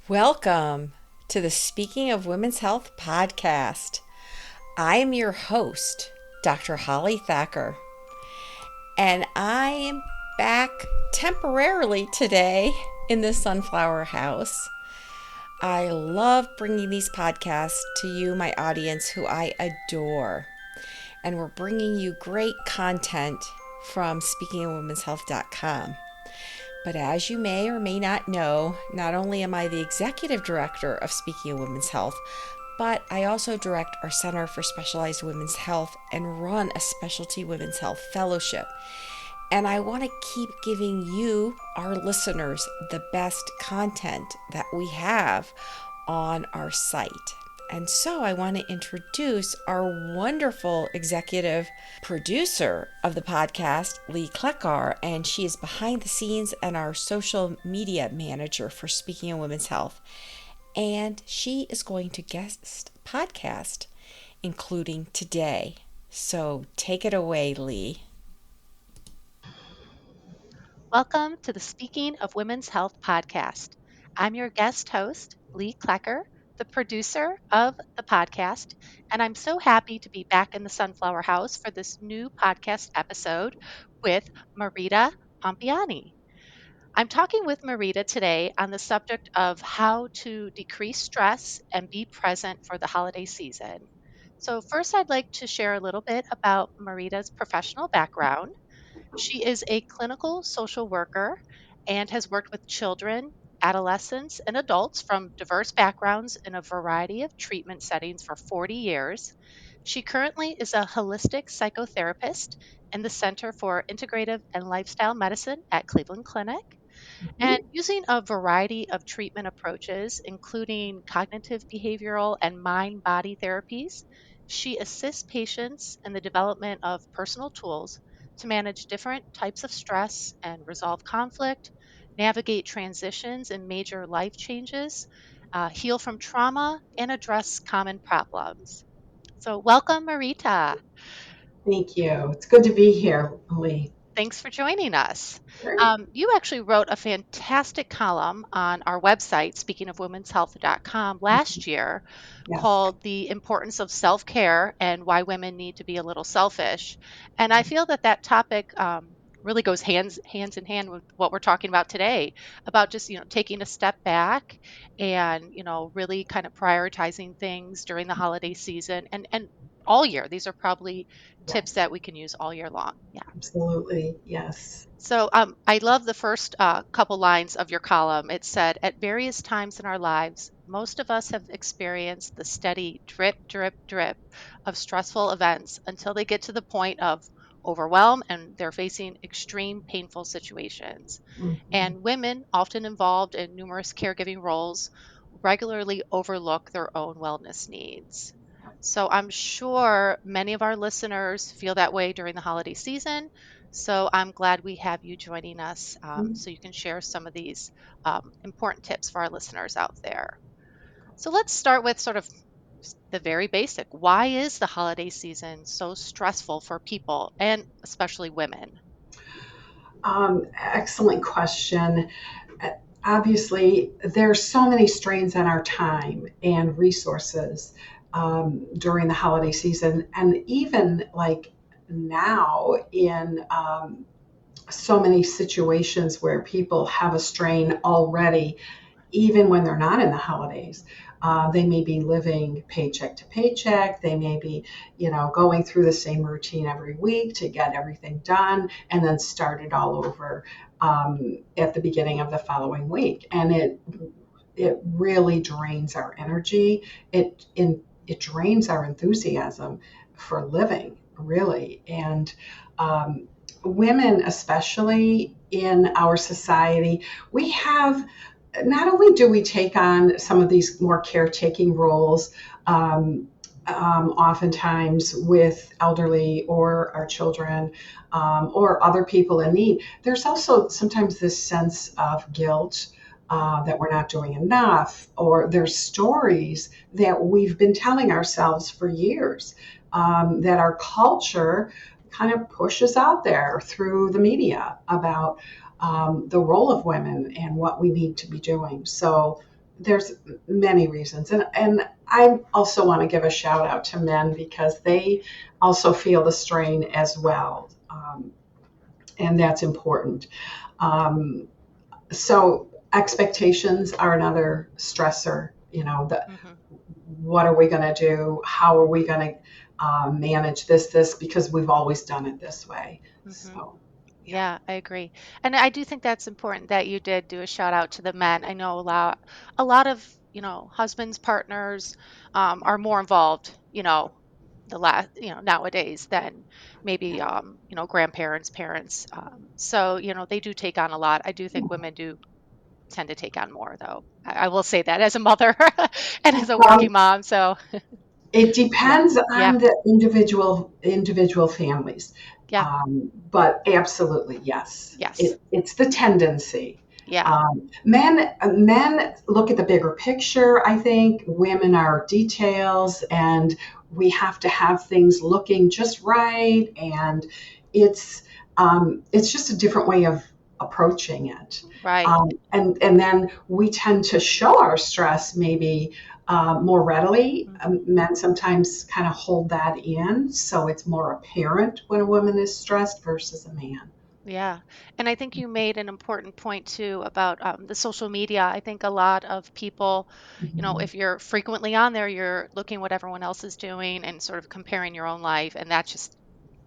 Welcome to the Speaking of Women's Health podcast. I am your host, Dr. Holly Thacker, and I am back temporarily today in the Sunflower House. I love bringing these podcasts to you, my audience, who I adore. And we're bringing you great content from speakingofwomenshealth.com. But as you may or may not know, not only am I the executive director of Speaking of Women's Health, but I also direct our Center for Specialized Women's Health and run a specialty women's health fellowship. And I want to keep giving you, our listeners, the best content that we have on our site. And so I want to introduce our wonderful executive producer of the podcast, Leigh Klekar, and she is behind the scenes and our social media manager for Speaking of Women's Health. And she is going to guest podcast, including today. So take it away, Leigh. Welcome to the Speaking of Women's Health podcast. I'm your guest host, Leigh Klekar, the producer of the podcast, and I'm so happy to be back in the Sunflower House for this new podcast episode with Marita Pompeani. I'm talking with Marita today on the subject of how to decrease stress and be present for the holiday season. So, first, I'd like to share a little bit about Marita's professional background. She is a clinical social worker and has worked with children, adolescents, and adults from diverse backgrounds in a variety of treatment settings for 40 years. She currently is a holistic psychotherapist in the Center for Integrative and Lifestyle Medicine at Cleveland Clinic. And using a variety of treatment approaches, including cognitive behavioral and mind body therapies, she assists patients in the development of personal tools to manage different types of stress and resolve conflict, navigate transitions and major life changes, heal from trauma, and address common problems. So, welcome, Marita. Thank you. It's good to be here, Lee. Thanks for joining us. Sure. You actually wrote a fantastic column on our website, speakingofwomenshealth.com, last year Yes. called The Importance of Self-Care and Why Women Need to Be a Little Selfish. And I feel that that topic really goes hands in hand with what we're talking about today, about just, taking a step back and, really kind of prioritizing things during the holiday season and all year. These are probably tips Yes. that we can use all year long. Yeah. Absolutely. Yes. So I love the first couple lines of your column. It said, at various times in our lives, most of us have experienced the steady drip, drip, drip of stressful events until they get to the point of overwhelm and they're facing extreme painful situations. Mhm. And women, often involved in numerous caregiving roles, regularly overlook their own wellness needs. So I'm sure many of our listeners feel that way during the holiday season. So I'm glad we have you joining us so you can share some of these important tips for our listeners out there. So let's start with sort of the very basic. Why is the holiday season so stressful for people and especially women? Excellent question. Uh, Obviously, there's so many strains on our time and resources during the holiday season, and even like now in so many situations where people have a strain already, even when they're not in the holidays. They may be living paycheck to paycheck. They may be, going through the same routine every week to get everything done and then start it all over at the beginning of the following week. And it really drains our energy. It drains our enthusiasm for living, really. And women, especially in our society, we have not only do we take on some of these more caretaking roles, oftentimes with elderly or our children or other people in need, there's also sometimes this sense of guilt that we're not doing enough, or there's stories that we've been telling ourselves for years that our culture kind of pushes out there through the media about the role of women and what we need to be doing. So there's many reasons, and I also want to give a shout out to men because they also feel the strain as well, and that's important. Um, so expectations are another stressor. Hmm. What are we going to do? How are we going to manage this? Because we've always done it this way. Hmm. So yeah. Yeah, I agree. And I do think that's important that you did do a shout out to the men. I know a lot of, husbands, partners, are more involved, nowadays than maybe, grandparents, parents. So, they do take on a lot. I do think women do tend to take on more, though. I will say that as a mother and as a Well, working mom. So, it yeah, depends yeah, on the individual families, yeah, but absolutely yes. yes, It's the tendency. yeah, Men look at the bigger picture. I think women are details, and we have to have things looking just right, and it's it's just a different way of approaching it. right. And then we tend to show our stress maybe more readily. Hmm. Men sometimes kind of hold that in, so it's more apparent when a woman is stressed versus a man. Yeah. And I think you made an important point too about the social media. I think a lot of people, Mhm. if you're frequently on there, you're looking what everyone else is doing and sort of comparing your own life, and that's just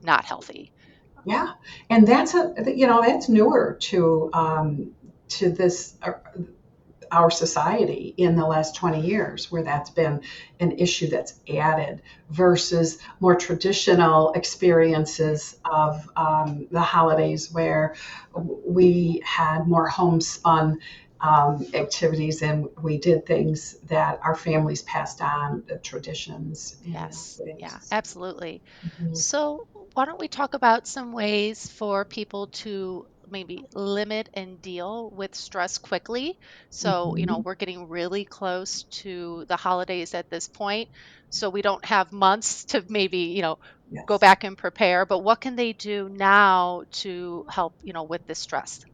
not healthy. Yeah, and that's newer to this our society in the last 20 years, where that's been an issue that's added versus more traditional experiences of the holidays, where we had more homespun activities, and we did things that our families passed on, the traditions and Yes. Yeah, things. absolutely. Mhm. So, why don't we talk about some ways for people to maybe limit and deal with stress quickly? So, Mhm. we're getting really close to the holidays at this point. So, we don't have months to maybe, go Yes. back and prepare, but what can they do now to help, with this stress?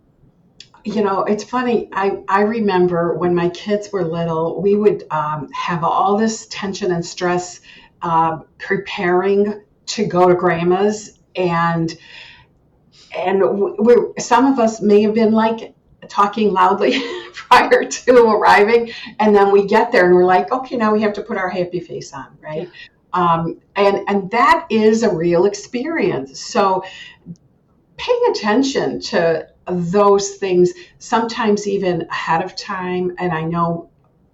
It's funny. I remember when my kids were little, we would have all this tension and stress preparing to go to grandma's, and some of us may have been like talking loudly prior to arriving, and then we get there and we're like, okay, now we have to put our happy face on, Yeah. right? And that is a real experience. So paying attention to those things, sometimes even ahead of time. And I know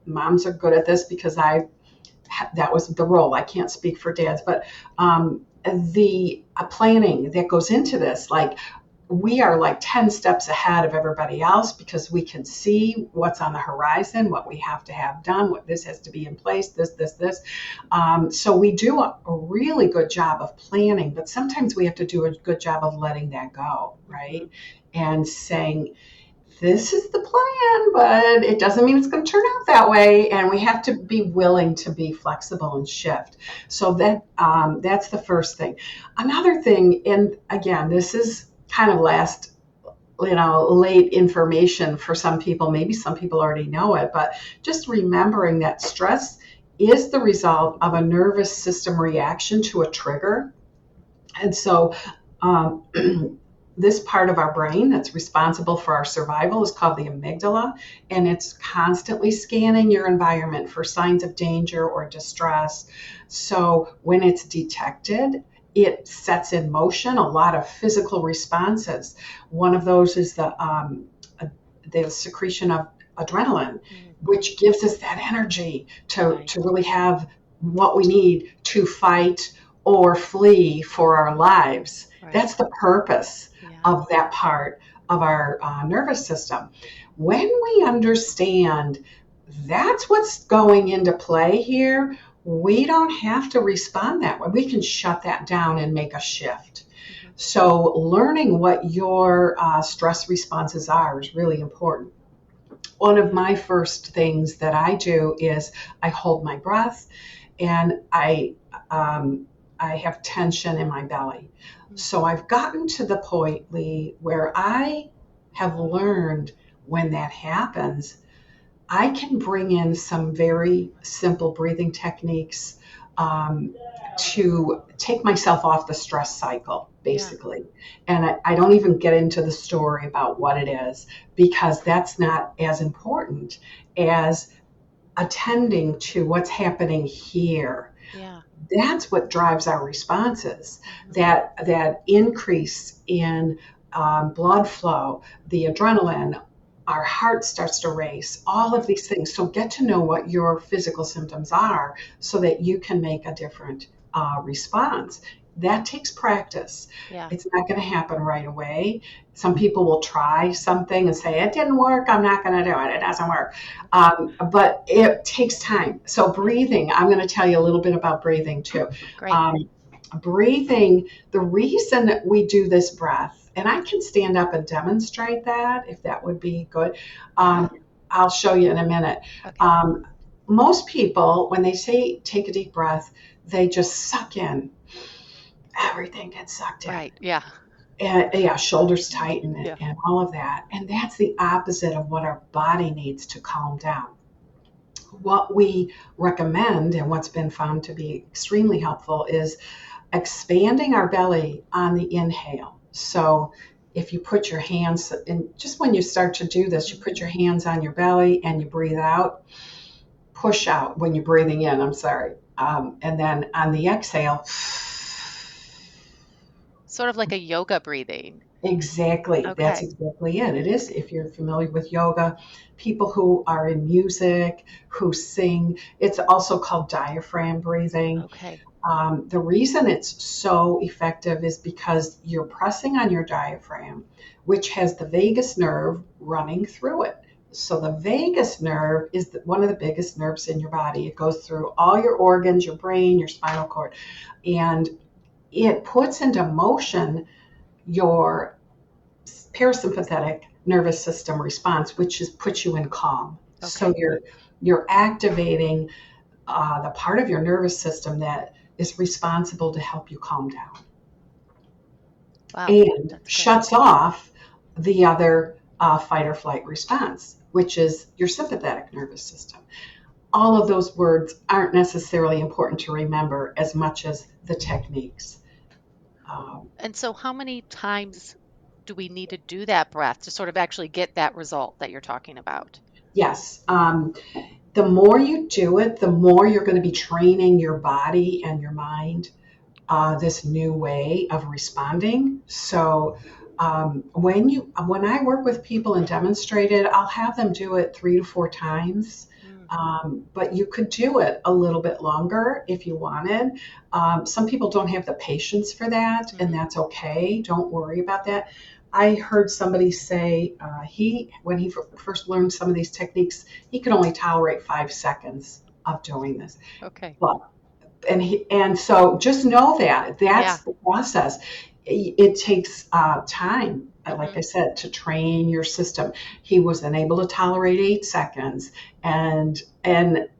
moms are good at this because that was the role. I can't speak for dads, but the planning that goes into this, like we are like 10 steps ahead of everybody else because we can see what's on the horizon, what we have to have done, what this has to be in place, this. So we do a really good job of planning, but sometimes we have to do a good job of letting that go, Hmm. right? And saying, this is the plan, but it doesn't mean it's going to turn out that way. And we have to be willing to be flexible and shift. So that's the first thing. Another thing, and again, this is kind of late information for some people. Maybe some people already know it, but just remembering that stress is the result of a nervous system reaction to a trigger. And so um, this part of our brain that's responsible for our survival is called the amygdala, and it's constantly scanning your environment for signs of danger or distress. So when it's detected, it sets in motion a lot of physical responses. One of those is the secretion of adrenaline, Hmm. which gives us that energy Right. to really have what we need to fight or flee for our lives. Right. That's the purpose Yeah. of that part of our nervous system. When we understand that's what's going into play here, we don't have to respond that way. We can shut that down and make a shift. Hmm. So, learning what your stress responses are is really important. One of my first things that I do is I hold my breath, and I have tension in my belly. So I've gotten to the point, Lee, where I have learned when that happens, I can bring in some very simple breathing techniques um, to take myself off the stress cycle, Yeah. basically. And I don't even get into the story about what it is because that's not as important as attending to what's happening here. Yeah. That's what drives our responses. Hmm. That increase in blood flow, the adrenaline, our heart starts to race, all of these things. So get to know what your physical symptoms are so that you can make a different response. That takes practice. Yeah. It's not going to happen right away. Some people will try something and say, it didn't work. I'm not going to do it. It doesn't work. But it takes time. So breathing, I'm going to tell you a little bit about breathing too. Great. Um, breathing, the reason that we do this breath, and I can stand up and demonstrate that if that would be good. Yeah. I'll show you in a minute. Okay. Most people, when they say take a deep breath, they just suck in. Everything gets sucked in. Right. Yeah. And yeah, shoulders tighten Yeah. and all of that. And that's the opposite of what our body needs to calm down. What we recommend and what's been found to be extremely helpful is expanding our belly on the inhale. So if you put your hands, and just when you start to do this, you put your hands on your belly and you breathe out, push out when you're breathing in, I'm sorry. And then on the exhale, Sort of like a yoga breathing. exactly. That's Okay. exactly it. It is, if you're familiar with yoga, people who are in music, who sing, it's also called diaphragm breathing. Okay. The reason it's so effective is because you're pressing on your diaphragm, which has the vagus nerve running through it. So the vagus nerve is one of the biggest nerves in your body. It goes through all your organs, your brain, your spinal cord, and it puts into motion your parasympathetic nervous system response, which is puts you in calm. So Okay. you're activating the part of your nervous system that is responsible to help you calm down Wow. and That's good. shuts off the other fight or flight response, which is your sympathetic nervous system. All of those words aren't necessarily important to remember as much as the techniques. And so how many times do we need to do that breath to sort of actually get that result that you're talking about? Yes. The more you do it, the more you're going to be training your body and your mind this new way of responding. So when I work with people and demonstrate it, I'll have them do it 3 to 4 times. Mm. But you could do it a little bit longer if you wanted. Some people don't have the patience for that, and Mhm. that's okay. Don't worry about that. I heard somebody say when he first learned some of these techniques, he could only tolerate 5 seconds of doing this. Okay. But and so just know that Yeah. that's the process. It takes time, like Hmm. I said, to train your system. He was unable to tolerate 8 seconds, and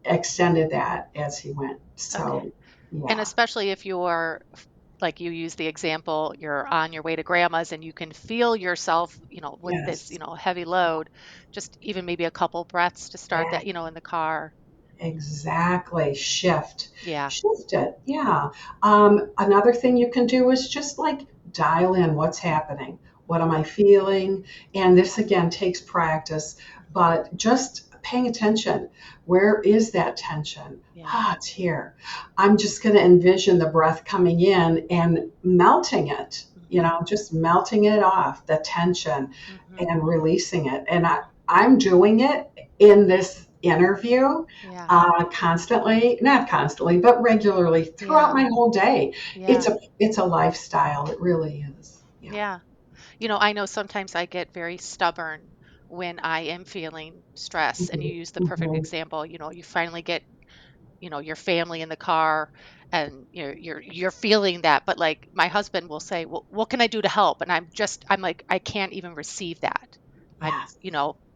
extended that as he went. Okay. So And yeah, especially if you're, like you use the example, you're on your way to grandma's and you can feel yourself, with this, yes, heavy load, just even maybe a couple breaths to start yeah, that, in the car. exactly. Yeah. Shift it. Yeah. Another thing you can do is just like dial in what's happening. What am I feeling? And this again takes practice, but just paying attention. Where is that tension? Yeah. Ah, it's here. I'm just going to envision the breath coming in and melting it, Hmm. just melting it off, the tension, Hmm. and releasing it. And I'm doing it in this interview Yeah. constantly, not constantly, but regularly throughout Yeah. my whole day. Yeah. It's a lifestyle. It really is. Yeah. Yeah. I know sometimes I get very stubborn when I am feeling stress, and you Mhm, use the perfect mhm. example. You finally get, your family in the car, and you're feeling that, but like my husband will say, "Well, what can I do to help?" And I'm like, I can't even receive that. I'm, Yes.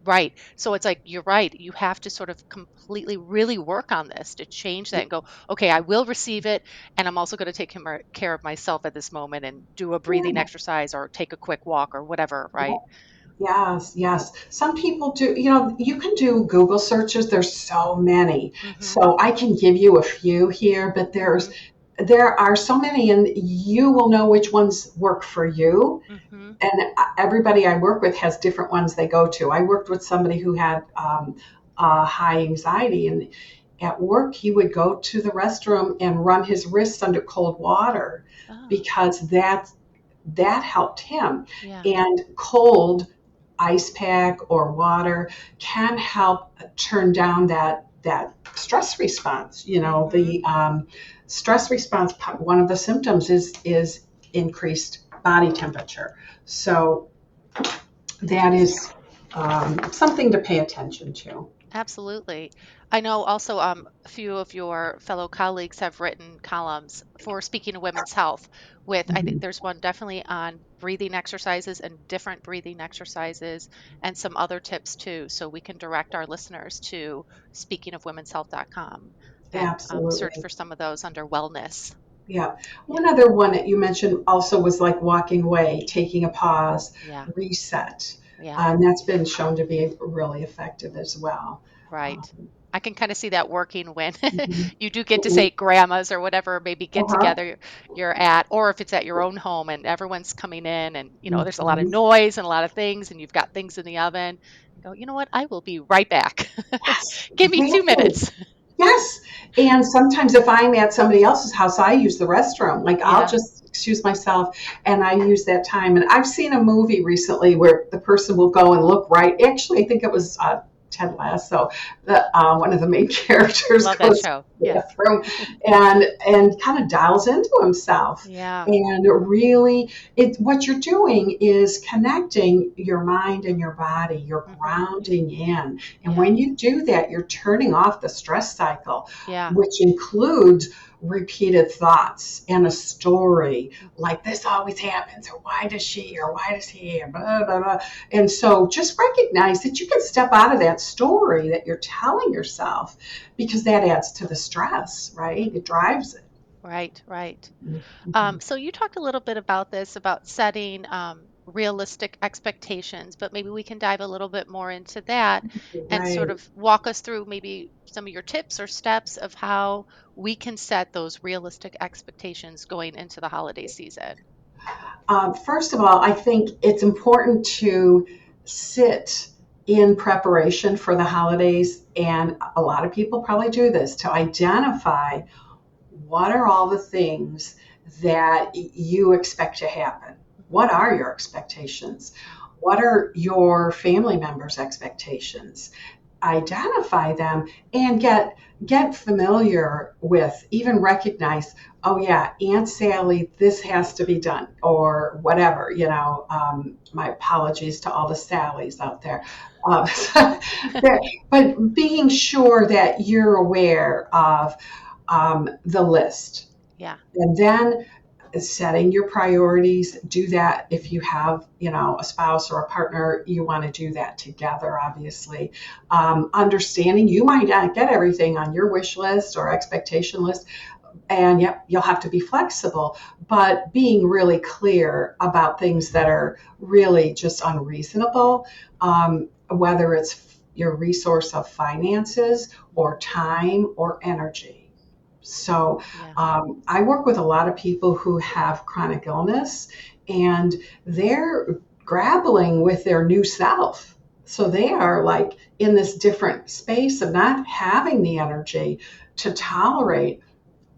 right. So it's like you're right. You have to sort of completely really work on this to change that and go, okay, I will receive it, and I'm also going to take care of myself at this moment and do a breathing Yeah. exercise or take a quick walk or whatever, right? Yes, yes. Some people do, you can do Google searches. There's so many. Mm-hmm. So I can give you a few here, but Mm-hmm. there are so many, and you will know which ones work for you. Mm-hmm. And everybody I work with has different ones they go to. I worked with somebody who had high anxiety, and at work he would go to the restroom and run his wrists under cold water Oh, because that helped him. yeah. And cold ice pack or water can help turn down that stress response. Mm-hmm. The stress response. One of the symptoms is increased body temperature. So that is something to pay attention to. Absolutely. I know also a few of your fellow colleagues have written columns for Speaking of Women's Health with, I think Mhm. there's one definitely on breathing exercises and different breathing exercises and some other tips too. So we can direct our listeners to speakingofwomenshealth.com and search Absolutely. for some of those under wellness. Yeah. Yeah. One other one that you mentioned also was like walking away, taking a pause, Yeah. reset. Yeah. And that's been shown to be really effective as well. Right. Um, I can kind of see that working when mhm. you do get to say grandmas or whatever, maybe get Uh-huh. together you're at, or if it's at your own home and everyone's coming in and, there's a lot of Mhm. noise and a lot of things and you've got things in the oven. You go, you know what? I will be right back. Yes, Give me two really. minutes. Yes. And sometimes if I'm at somebody else's house, I use the restroom. Like I'll Yeah. just excuse myself and I use that time. And I've seen a movie recently where the person will go and look right. Actually, I think it was Ted Lasso. One of the main characters Love that goes to show. the Yeah. bathroom and kind of dials into himself. Yeah. And really, what you're doing is connecting your mind and your body. You're Hmm. grounding in. And Yeah. when you do that, you're turning off the stress cycle, Yeah. which includes repeated thoughts and a story like this always happens, or why does she, or why does he, or blah, blah, blah. And so just recognize that you can step out of that story that you're telling yourself because that adds to the stress, right? It drives it. Right. Right. Mhm. So you talked a little bit about this, about setting realistic expectations, but maybe we can dive a little bit more into that and sort Right. of walk us through maybe some of your tips or steps of how we can set those realistic expectations going into the holiday season. First of all, I think it's important to sit in preparation for the holidays, and a lot of people probably do this to identify what are all the things that you expect to happen. What Mhm. are your expectations? What are your family members' expectations? Identify them and get familiar with, even recognize, oh yeah, Aunt Sally, this has to be done, or whatever. My apologies to all the Sallys out there. um, there- but being sure that you're aware of the list, Yeah. and then setting your priorities. Do that if you have a spouse or a partner. You want to do that together, obviously. Understanding you might not get everything on your wish list or expectation list, and yep, you'll have to be flexible, but being really clear about things that are really just unreasonable, whether it's your resource of finances or time or energy. So Yeah. I work with a lot of people who have chronic illness, and they're grappling with their new self. So they are like in this different space of not having the energy to tolerate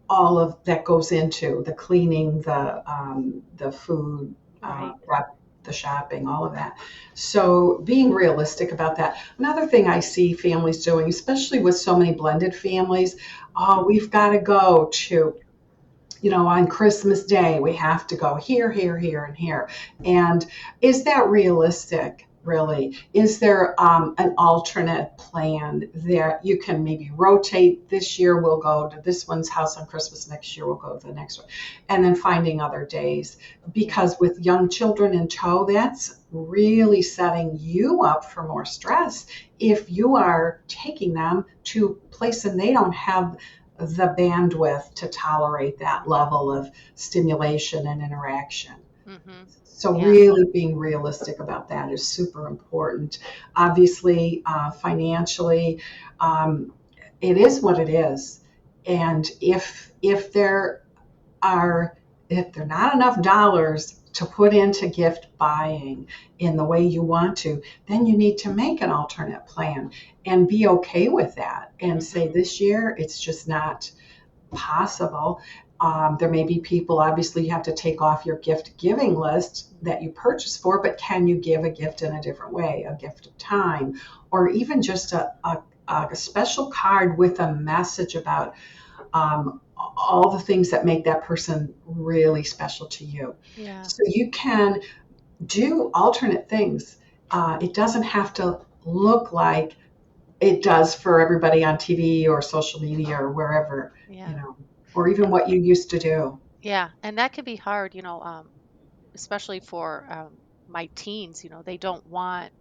all of that goes into the cleaning, the food, Right. prep, the shopping, all of that. So being realistic about that. Another thing I see families doing, especially with so many blended families, oh, we've got to go to, on Christmas Day, we have to go here, here, here, and here. And is that realistic, really? Is there an alternate plan that you can maybe rotate? This year we'll go to this one's house on Christmas, next year we'll go to the next one. And then finding other days. Yeah. Because with young children in tow, that's really setting you up for more stress if you are taking them to a place and they don't have the bandwidth to tolerate that level of stimulation and interaction. So Yeah. really being realistic about that is super important. Obviously, financially, um, it is what it is. And are if there are not enough dollars to put into gift buying in the way you want to, then you need to make an alternate plan and be okay with that and say this year it's just not possible. There may be people, obviously, you have to take off your gift giving list that you purchased for, but can you give a gift in a different way, a gift of time, or even just a special card with a message about all the things that make that person really special to you. Yeah. So you can do alternate things. It doesn't have to look like it does for everybody on TV or social media or wherever, Yeah. or even what you used to do. Yeah. And that can be hard, especially for my teens. They don't want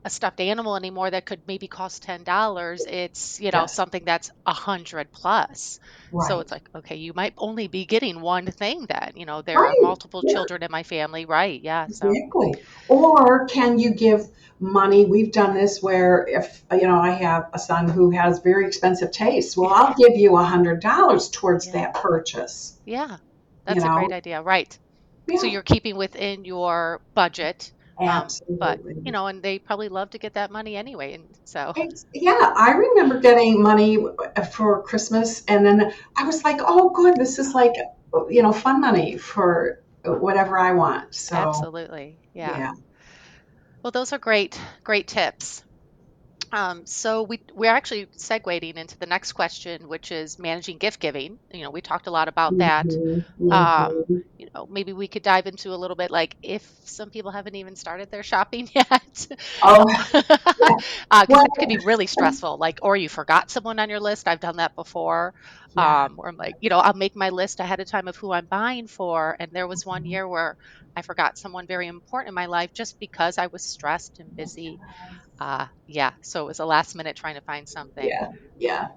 a stuffed animal anymore that could maybe cost $10. It's, Yes, something that's 100 plus. So right, it's like, okay, you might only be getting one thing then. There are right, multiple yeah, children in my family, right? Yeah. So, exactly. Or can you give money? We've done this where if I have a son who has very expensive tastes, well, I'll give you $100 towards yeah. that purchase. Yeah. You That's a great know, idea. Right. So yeah, you're keeping within your budget. But, absolutely. and they probably love to get that money anyway. And so, Yeah, I remember getting money for Christmas, and then I was like, "Oh, good, this is like, fun money for whatever I want." So, absolutely. Yeah. yeah. Well, those are great, great tips. So we're actually segueing into the next question, which is managing gift giving. We talked a lot about that. Hmm. Um, Hmm. maybe we could dive into a little bit like if some people haven't even started their shopping yet, Oh, yeah. because Well, that could be really stressful. Like, or you forgot someone on your list. I've done that before. yeah. Where I'm like, I'll make my list ahead of time of who I'm buying for. And there was one year where I forgot someone very important in my life just because I was stressed and busy. Yeah, so it was a last minute trying to find something. Yeah, yeah.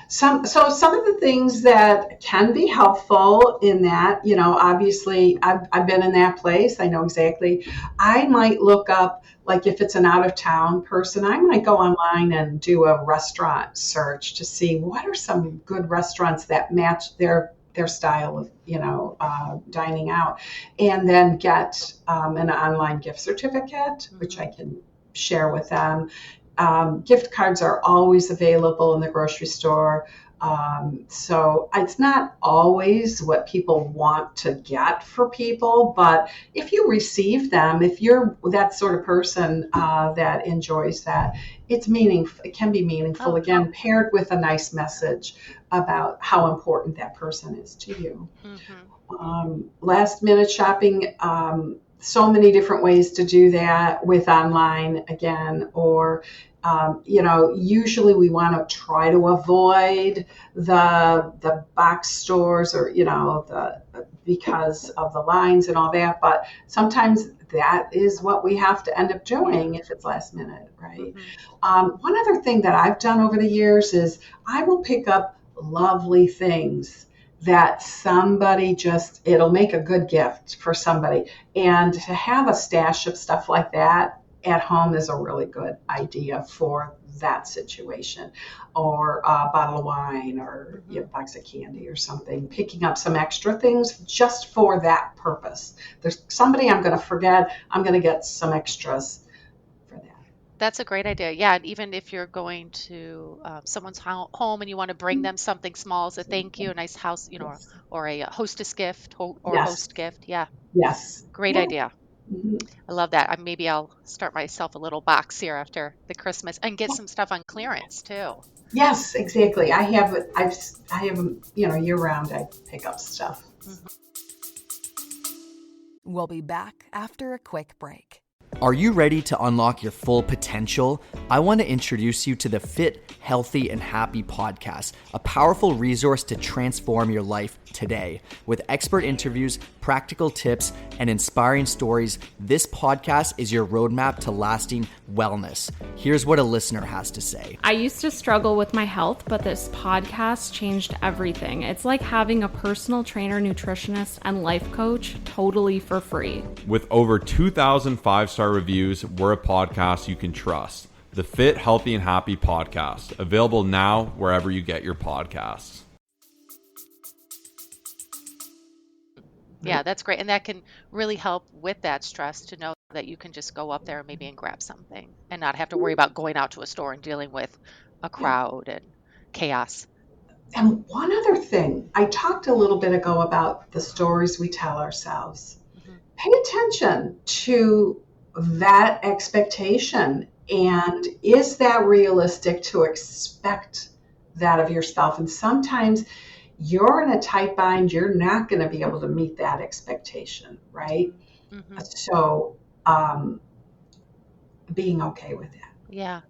Some of the things that can be helpful in that, obviously I've been in that place. I know exactly. I might look up, like if it's an out of town person, I might go online and do a restaurant search to see what are some good restaurants that match their style of, dining out, and then get an online gift certificate, which I can share with them. Gift cards are always available in the grocery store. So it's not always what people want to get for people, but if you receive them, if you're that sort of person that enjoys that, it's meaningful. It can be meaningful, Oh, again, paired with a nice message about how important that person is to you. Last minute shopping, so many different ways to do that with online again, or usually we want to try to avoid the box stores, or the because of the lines and all that. But sometimes that is what we have to end up doing if it's last minute, right? One other thing that I've done over the years is I will pick up lovely things that it'll make a good gift for somebody. And to have a stash of stuff like that at home is a really good idea for that situation. Or a bottle of wine, or a box of candy or something, picking up some extra things just for that purpose. There's somebody I'm going to forget, I'm going to get some extras for that. that's a great idea. Yeah, and even if you're going to someone's home and you want to bring them something small as a thank you, a nice house, Yes. or a hostess gift or Yes. host gift. Yeah, Yes. great Yeah. idea. Mhm. I love that. Maybe I'll start myself a little box here after the Christmas and get some stuff on clearance too. Yes, exactly. I have year round I pick up stuff. We'll be back after a quick break. Are you ready to unlock your full potential? I want to introduce you to the Fit, Healthy, and Happy podcast, a powerful resource to transform your life today. With expert interviews, practical tips, and inspiring stories, this podcast is your roadmap to lasting wellness. Here's what a listener has to say. I used to struggle with my health, but this podcast changed everything. It's like having a personal trainer, nutritionist, and life coach totally for free. With over 2,000 5-star reviews, we're a podcast you can trust. The Fit, Healthy, and Happy podcast, available now wherever you get your podcasts. Yeah, that's great. And that can really help with that stress to know that you can just go up there maybe and grab something and not have to worry about going out to a store and dealing with a crowd and chaos. And one other thing, I talked a little bit ago about the stories we tell ourselves. Pay attention to that expectation. And is that realistic to expect that of yourself? And sometimes you're in a tight bind, you're not going to be able to meet that expectation, right? So being okay with that. Yeah.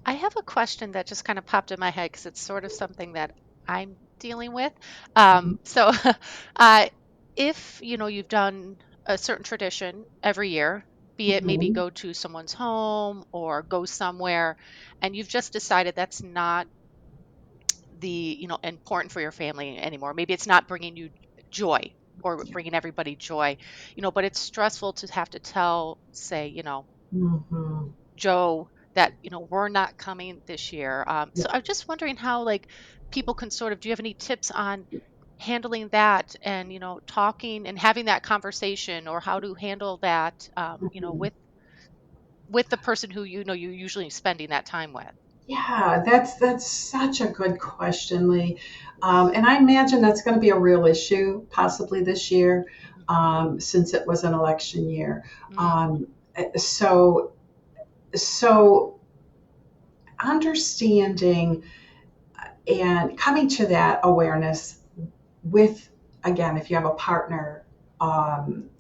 I have a question that just kind of popped in my head because it's sort of something that I'm dealing with. So if, you've done a certain tradition every year, be it maybe go to someone's home or go somewhere, and you've just decided that's not the important for your family anymore. Maybe it's not bringing you joy or bringing everybody joy, but it's stressful to have to tell, say, Joe that we're not coming this year. So I'm just wondering how people can do you have any tips on handling that and talking and having that conversation, or how to handle that with the person who you're usually spending that time with? Yeah, that's such a good question, Leigh. And I imagine that's going to be a real issue possibly this year, since it was an election year. So understanding and coming to that awareness with, again, if you have a partner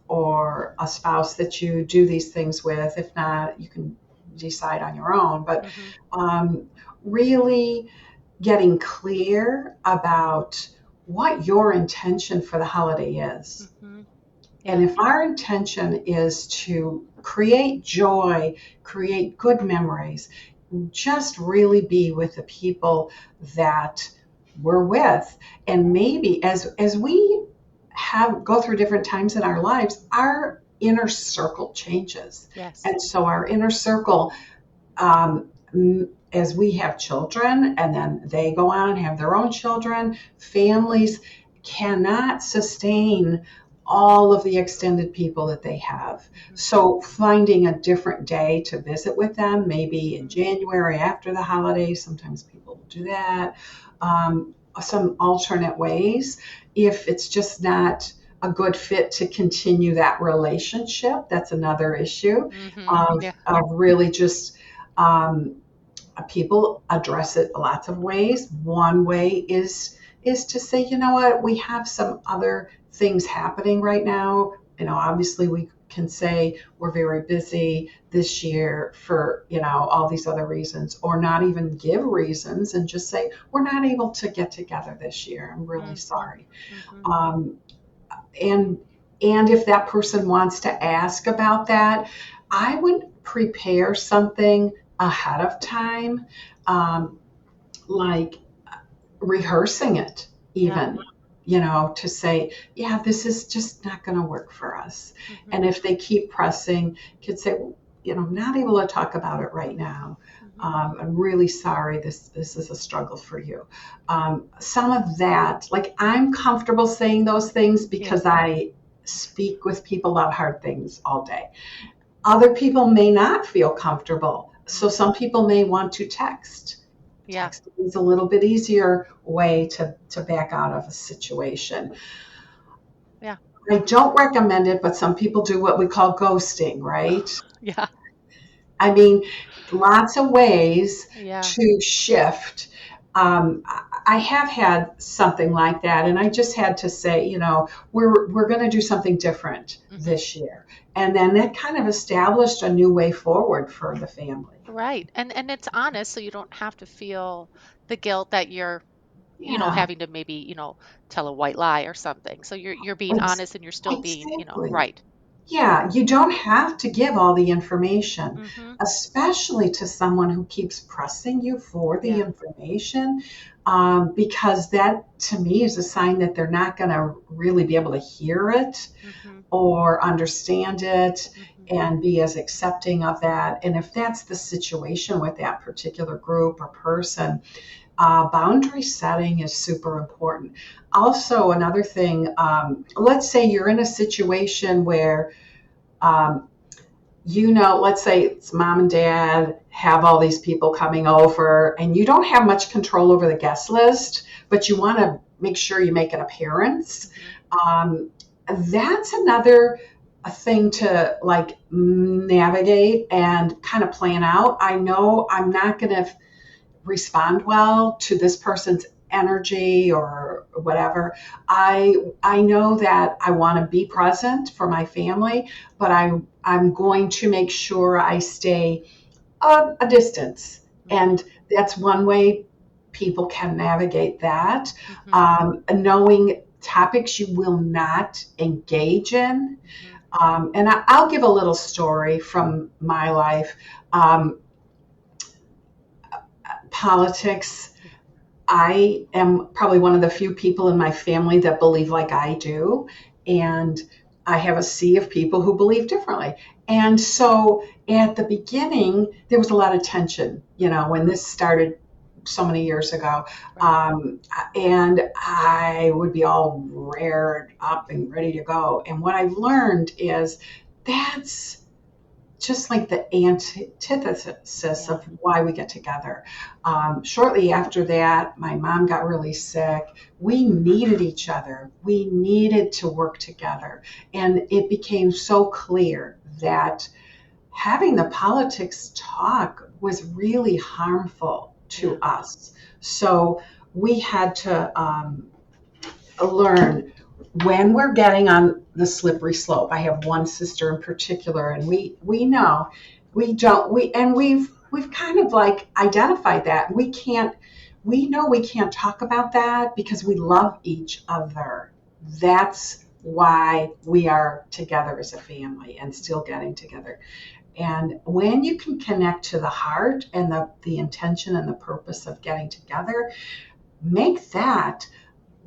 or a spouse that you do these things with, if not, you can decide on your own, but really getting clear about what your intention for the holiday is. And if our intention is to create joy, create good memories, just really be with the people that we're with. And maybe as we go through different times in our lives, our inner circle changes. Yes. And so our inner circle, as we have children and then they go on and have their own children, families cannot sustain all of the extended people that they have. So finding a different day to visit with them, maybe in January after the holidays, sometimes people will do that. Some alternate ways, if it's just not a good fit to continue that relationship, that's another issue of really just people address it lots of ways. One way is to say, you know what, we have some other things happening right now. Obviously we can say we're very busy this year for, all these other reasons, or not even give reasons and just say, we're not able to get together this year. I'm really sorry. And if that person wants to ask about that, I would prepare something ahead of time, like rehearsing it even, to say, this is just not going to work for us. And if they keep pressing, could say, I'm not able to talk about it right now. I'm really sorry. This is a struggle for you. Some of that, I'm comfortable saying those things because I speak with people about hard things all day. Other people may not feel comfortable. So some people may want to text. Texting is a little bit easier way to back out of a situation. Yeah. I don't recommend it, but some people do what we call ghosting, right? Yeah. I mean, lots of ways to shift. I have had something like that, and I just had to say, we're going to do something different this year. And then that kind of established a new way forward for the family. Right. And it's honest, so you don't have to feel the guilt that you're Yeah, having to maybe, tell a white lie or something. So you're being honest and you're still being, exactly. right. Yeah, you don't have to give all the information, Mm-hmm. especially to someone who keeps pressing you for the Yeah. information, because that to me is a sign that they're not going to really be able to hear it Mm-hmm. or understand it Mm-hmm. and be as accepting of that. And if that's the situation with that particular group or person, boundary setting is super important. Also, another thing, let's say you're in a situation where, um, let's say it's mom and dad have all these people coming over, and you don't have much control over the guest list, but you want to make sure you make an appearance. Mm-hmm. That's another thing to like navigate and kind of plan out. I know I'm not going to respond well to this person's energy or whatever. I know that I want to be present for my family, but I'm going to make sure I stay a distance. And that's one way people can navigate that. Mm-hmm. Knowing topics you will not engage in. Mm-hmm. And I'll give a little story from my life. Politics. I am probably one of the few people in my family that believe like I do. And I have a sea of people who believe differently. And so at the beginning, there was a lot of tension, when this started so many years ago. And I would be all rared up and ready to go. And what I've learned is that's just like the antithesis of why we get together. Shortly after that, my mom got really sick. We needed each other. We needed to work together. And it became so clear that having the politics talk was really harmful to us. So we had to learn when we're getting on the slippery slope. I have one sister in particular, and we know we've kind of like identified that we know we can't talk about that because we love each other. That's why we are together as a family and still getting together. And when you can connect to the heart and the intention and the purpose of getting together, make that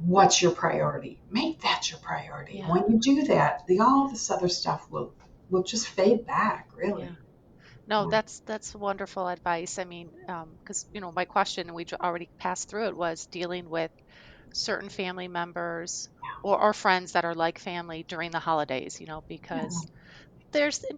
what's your priority. Make that your priority. Yeah. When you do that, all this other stuff will just fade back, really. Yeah. No, that's wonderful advice. I mean, because my question, and we already passed through it, was dealing with certain family members or friends that are like family during the holidays. Because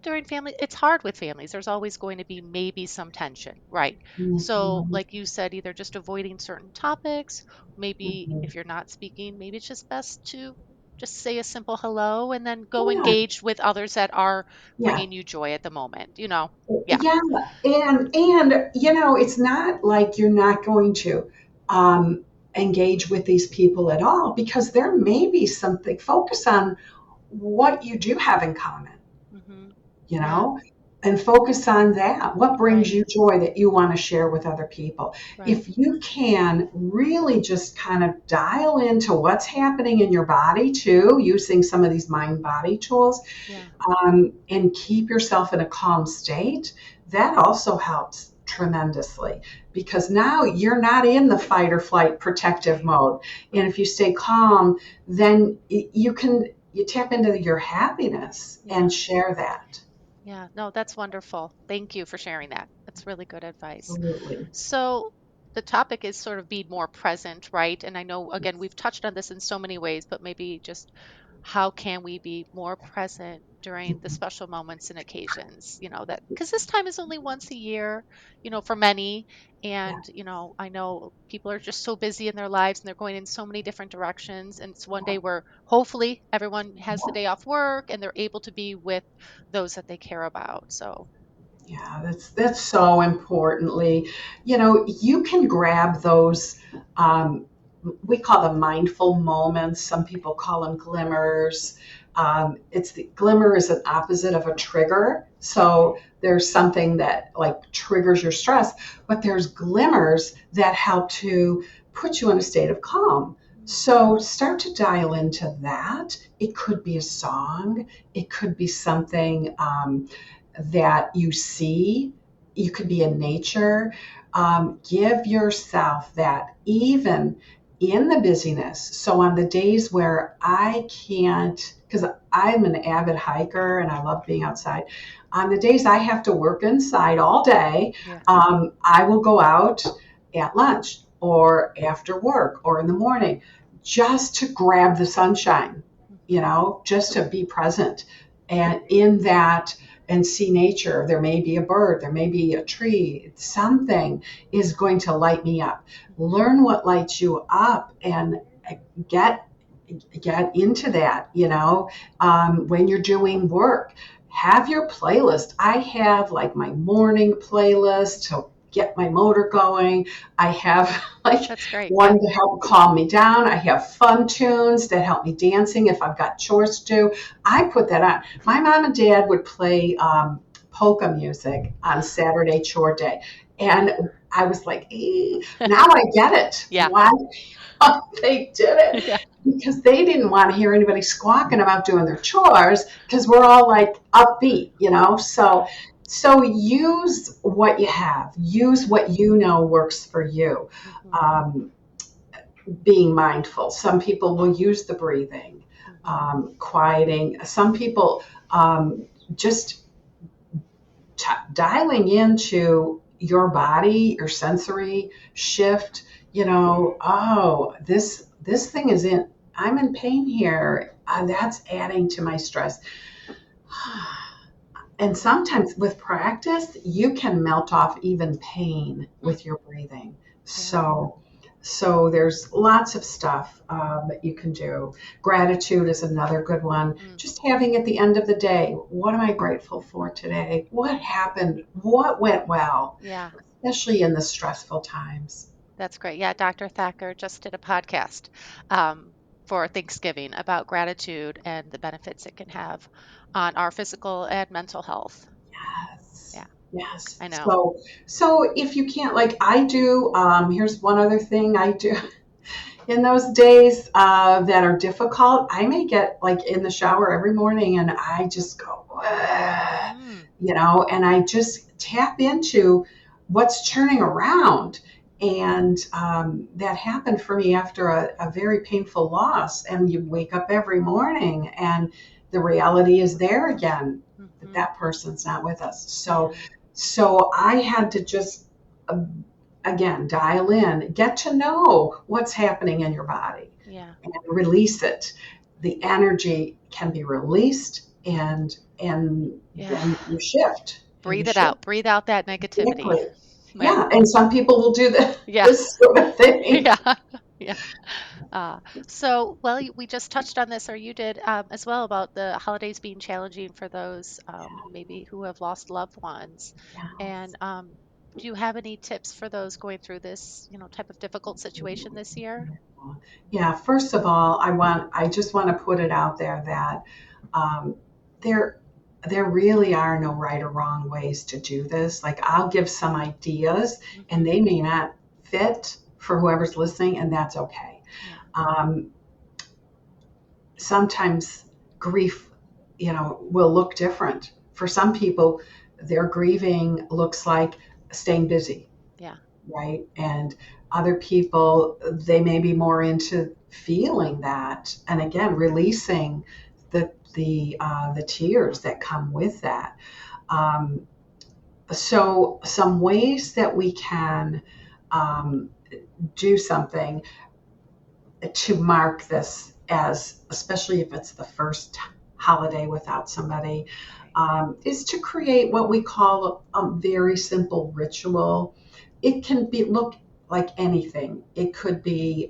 during family, it's hard with families. There's always going to be maybe some tension, right? So, Mhm. like you said, either just avoiding certain topics, maybe Mhm. if you're not speaking, maybe it's just best to just say a simple hello and then go Yeah, engage with others that are yeah, bringing you joy at the moment. Yeah. yeah, and it's not like you're not going to um, engage with these people at all because there may be something. Focus on what you do have in common. Hmm. you Yeah. know, and focus on that. What brings Right. you joy that you want to share with other people? Right. If you can really just kind of dial into what's happening in your body too, using some of these mind body tools, Yeah. and keep yourself in a calm state, that also helps tremendously because now you're not in the fight or flight protective Right. mode. And if you stay calm, then you tap into your happiness Yeah. and share that. Yeah. No, that's wonderful. Thank you for sharing that. That's really good advice. Absolutely. So, the topic is sort of being more present, right? And I know, again, we've touched on this in so many ways, but maybe just how can we be more present during the special moments and occasions, that because this time is only once a year, for many. Yeah. And, I know people are just so busy in their lives and they're going in so many different directions. And it's one day where hopefully everyone has the day off work and they're able to be with those that they care about. So, Yeah, that's so importantly. You can grab those we call them mindful moments. Some people call them glimmers. It's the glimmer is an opposite of a trigger. So there's something that like triggers your stress, but there's glimmers that help to put you in a state of calm. So start to dial into that. It could be a song. It could be something that you see. You could be in nature. Give yourself that, even in the busyness. So on the days where I can't, because I'm an avid hiker and I love being outside, on the days I have to work inside all day, I will go out at lunch or after work or in the morning just to grab the sunshine, just to be present and in that and see nature. There may be a bird, there may be a tree, something is going to light me up. Learn what lights you up and get into that, when you're doing work. Have your playlist. I have like my morning playlist to get my motor going. I have like one to help calm me down. I have fun tunes that help me dancing if I've got chores to do. I put that on. My mom and dad would play polka music on Saturday chore day. And I was like, now I get it. Yeah. Why they did it. Yeah. Because they didn't want to hear anybody squawking about doing their chores, because we're all like upbeat, So use what you have. Use what you know works for you. Being mindful. Some people will use the breathing, quieting. Some people just dialing into your body, your sensory shift. This thing is I'm in pain here. That's adding to my stress. And sometimes with practice, you can melt off even pain with your breathing. So there's lots of stuff that you can do. Gratitude is another good one. Just having at the end of the day, what am I grateful for today? What happened? What went well? Yeah. Especially in the stressful times. That's great. Yeah, Dr. Thacker just did a podcast for Thanksgiving about gratitude and the benefits it can have on our physical and mental health. Yes. Yeah. Yes. I know. So if you can't, like I do, here's one other thing I do. In those days that are difficult, I may get like in the shower every morning and I just go, and I just tap into what's churning around. And that happened for me after a very painful loss. And you wake up every morning and the reality is there again, that person's not with us. So I had to just, again, dial in, get to know what's happening in your body and release it. The energy can be released and then you shift. Breathe it out. Breathe out that negativity. Exactly. Yeah, and some people will do this sort of thing. So, we just touched on this, or you did as well, about the holidays being challenging for those maybe who have lost loved ones. Yes. And do you have any tips for those going through this, type of difficult situation this year? Yeah, first of all, I just want to put it out there that there really are no right or wrong ways to do this. Like I'll give some ideas and they may not fit for whoever's listening, and that's okay. Sometimes grief, will look different. For some people, their grieving looks like staying busy. Yeah. Right. And other people, they may be more into feeling that. And again, releasing the tears that come with that. So some ways that we can do something to mark this, as especially if it's the first holiday without somebody, is to create what we call a very simple ritual. It can look like anything. It could be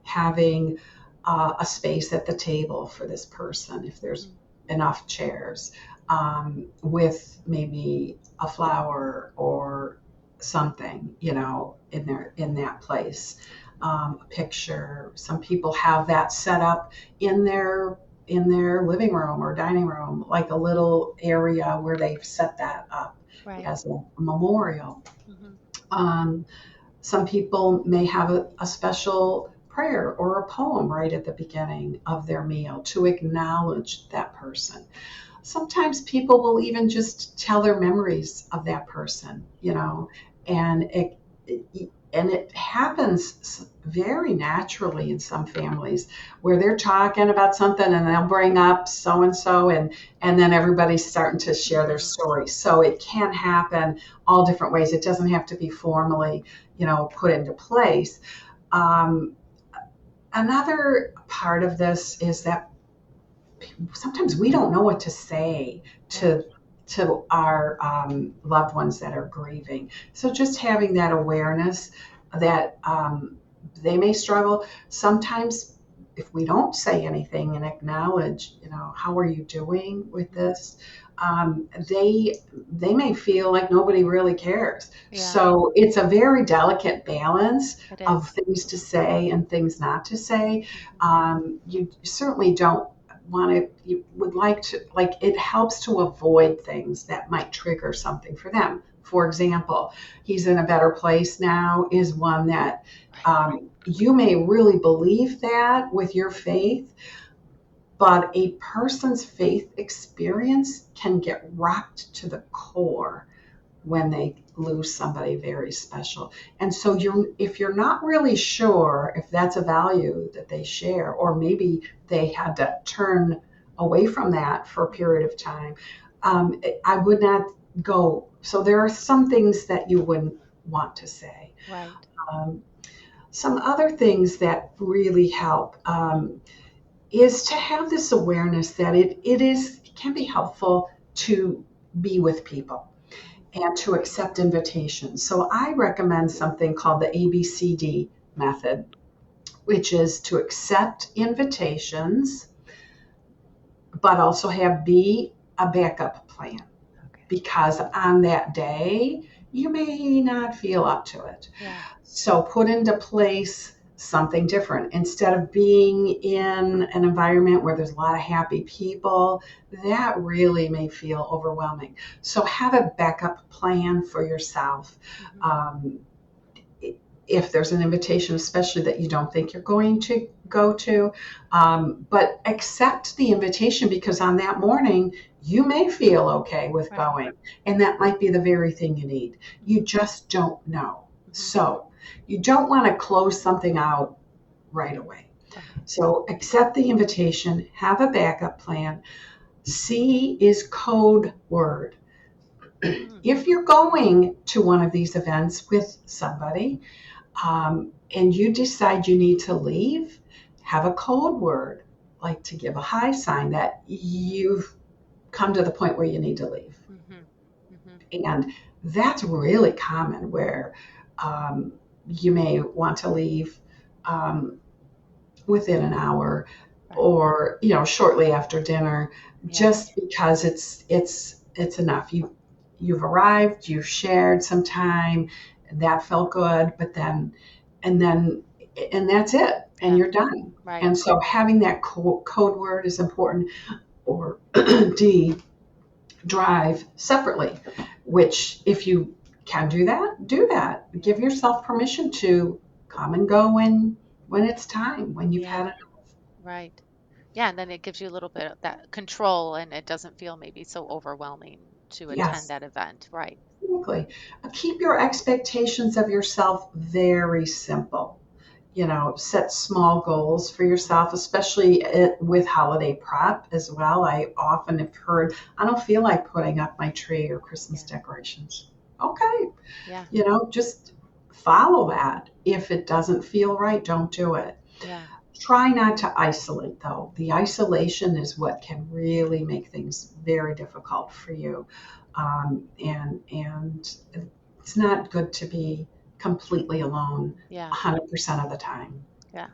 having a space at the table for this person, if there's enough chairs, with maybe a flower or something, in that place. A picture. Some people have that set up in their in their living room or dining room, like a little area where they've set that up Right. as a memorial. Mm-hmm. Some people may have a special prayer or a poem right at the beginning of their meal to acknowledge that person. Sometimes people will even just tell their memories of that person, and it happens very naturally in some families where they're talking about something and they'll bring up so and so, and then everybody's starting to share their story. So it can happen all different ways. It doesn't have to be formally, put into place. Another part of this is that sometimes we don't know what to say to our loved ones that are grieving. So just having that awareness that they may struggle. Sometimes if we don't say anything and acknowledge, how are you doing with this? They may feel like nobody really cares. Yeah. So it's a very delicate balance It is. of things to say and things not to say. You certainly don't you would like to, it helps to avoid things that might trigger something for them. For example, he's in a better place now is one that you may really believe that with your faith, but a person's faith experience can get rocked to the core when they lose somebody very special. And so if you're not really sure if that's a value that they share, or maybe they had to turn away from that for a period of time, I would not go. So there are some things that you wouldn't want to say. Right. Some other things that really help is to have this awareness that it can be helpful to be with people and to accept invitations. So I recommend something called the ABCD method, which is to accept invitations, but also have a backup plan. Okay. Because on that day, you may not feel up to it. Yeah. So put into place something different. Instead of being in an environment where there's a lot of happy people, that really may feel overwhelming. So have a backup plan for yourself. Mm-hmm. If there's an invitation, especially that you don't think you're going to go to, but accept the invitation, because on that morning, you may feel okay with going, and that might be the very thing you need. You just don't know. Mm-hmm. So you don't want to close something out right away. So accept the invitation, have a backup plan. C is code word. If you're going to one of these events with somebody and you decide you need to leave, have a code word, like to give a high sign that you've come to the point where you need to leave. Mm-hmm. Mm-hmm. And that's really common, where you may want to leave within an hour, or shortly after dinner, just because it's enough. You've arrived, you've shared some time, that felt good, but then that's it, and you're done. Right. And so having that code word is important. Or D, drive separately, which if you can do that. Give yourself permission to come and go when it's time, when you've had enough. Right. Yeah, and then it gives you a little bit of that control, and it doesn't feel maybe so overwhelming to attend that event. Right. Exactly. Keep your expectations of yourself very simple. Set small goals for yourself, especially with holiday prep as well. I often have heard, I don't feel like putting up my tree or Christmas decorations. Okay. Yeah. Just follow that. If it doesn't feel right, don't do it. Yeah. Try not to isolate, though. The isolation is what can really make things very difficult for you. And it's not good to be completely alone 100% of the time. Yeah.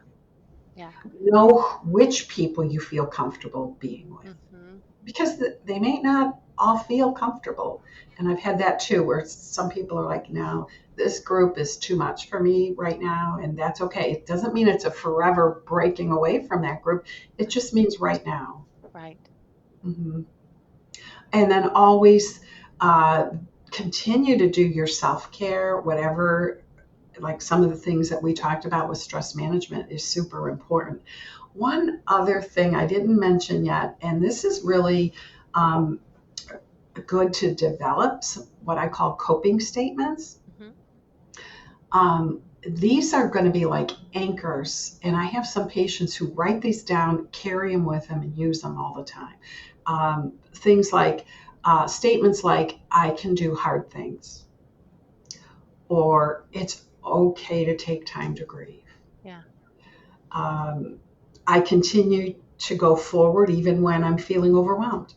Yeah. Know which people you feel comfortable being with. Mm-hmm. Because they may not all feel comfortable. And I've had that too, where some people are like, no, this group is too much for me right now. And that's okay. It doesn't mean it's a forever breaking away from that group. It just means right now. Right. Mm-hmm. And then always continue to do your self-care, whatever, like some of the things that we talked about with stress management is super important. One other thing I didn't mention yet, and this is really good to develop, what I call coping statements. These are going to be like anchors, and I have some patients who write these down, carry them with them, and use them all the time. Things like statements like, I can do hard things, or it's okay to take time to grieve. Yeah. I continue to go forward even when I'm feeling overwhelmed.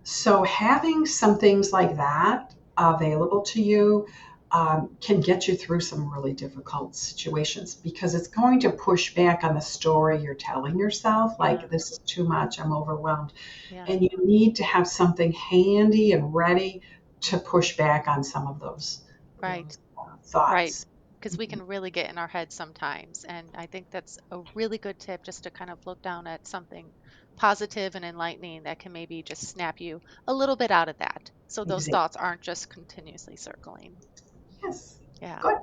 So having some things like that available to you can get you through some really difficult situations, because it's going to push back on the story you're telling yourself, like, this is too much, I'm overwhelmed. Yeah. And you need to have something handy and ready to push back on some of those Right. thoughts. Right. Because we can really get in our head sometimes. And I think that's a really good tip, just to kind of look down at something positive and enlightening that can maybe just snap you a little bit out of that. So those thoughts aren't just continuously circling. Yes. Yeah. Good.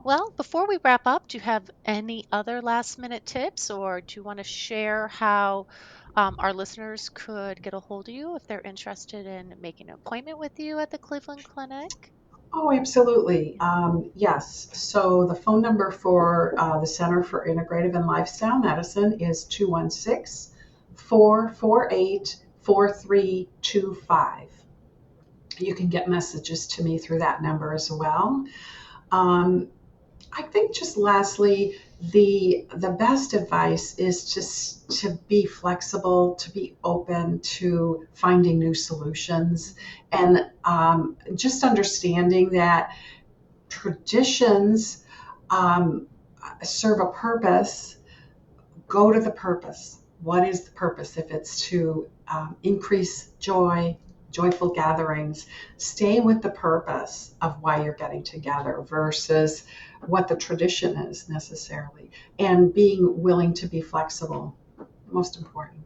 Well, before we wrap up, do you have any other last minute tips, or do you want to share how our listeners could get a hold of you if they're interested in making an appointment with you at the Cleveland Clinic? Oh, absolutely. Yes. So the phone number for the Center for Integrative and Lifestyle Medicine is 216-448-4325. You can get messages to me through that number as well. I think just lastly, the best advice is just to be flexible, to be open to finding new solutions, and just understanding that traditions serve a purpose. Go to the purpose. What is the purpose? If it's to increase joy, joyful gatherings, stay with the purpose of why you're getting together versus what the tradition is necessarily, and being willing to be flexible. Most important.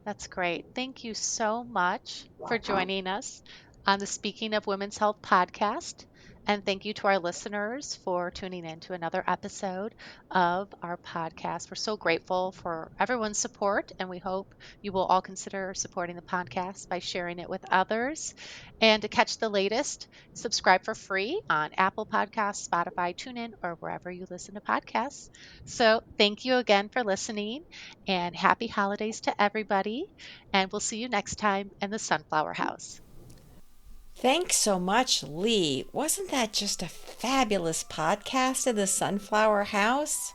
That's great. Thank you so much for joining us on the Speaking of Women's Health podcast. And thank you to our listeners for tuning in to another episode of our podcast. We're so grateful for everyone's support, and we hope you will all consider supporting the podcast by sharing it with others. And to catch the latest, subscribe for free on Apple Podcasts, Spotify, TuneIn, or wherever you listen to podcasts. So thank you again for listening, and happy holidays to everybody. And we'll see you next time in the Sunflower House. Thanks so much, Leigh. Wasn't that just a fabulous podcast of the Sunflower House?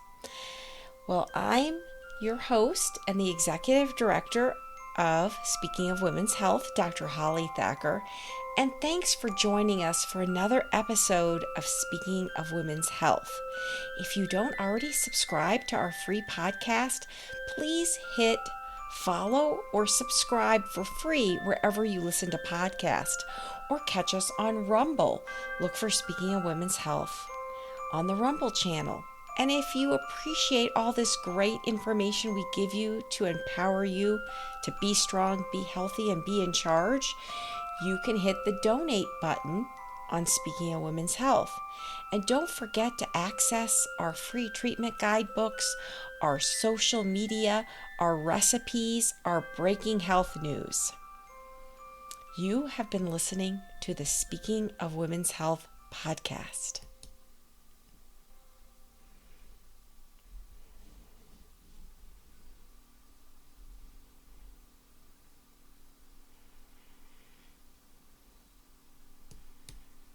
Well, I'm your host and the executive director of Speaking of Women's Health, Dr. Holly Thacker, and thanks for joining us for another episode of Speaking of Women's Health. If you don't already subscribe to our free podcast, please hit follow or subscribe for free wherever you listen to podcasts, or catch us on Rumble. Look for Speaking of Women's Health on the Rumble channel. And if you appreciate all this great information we give you to empower you to be strong, be healthy, and be in charge, you can hit the donate button on Speaking of Women's Health. And don't forget to access our free treatment guidebooks, our social media, our recipes, our breaking health news. You have been listening to the Speaking of Women's Health podcast.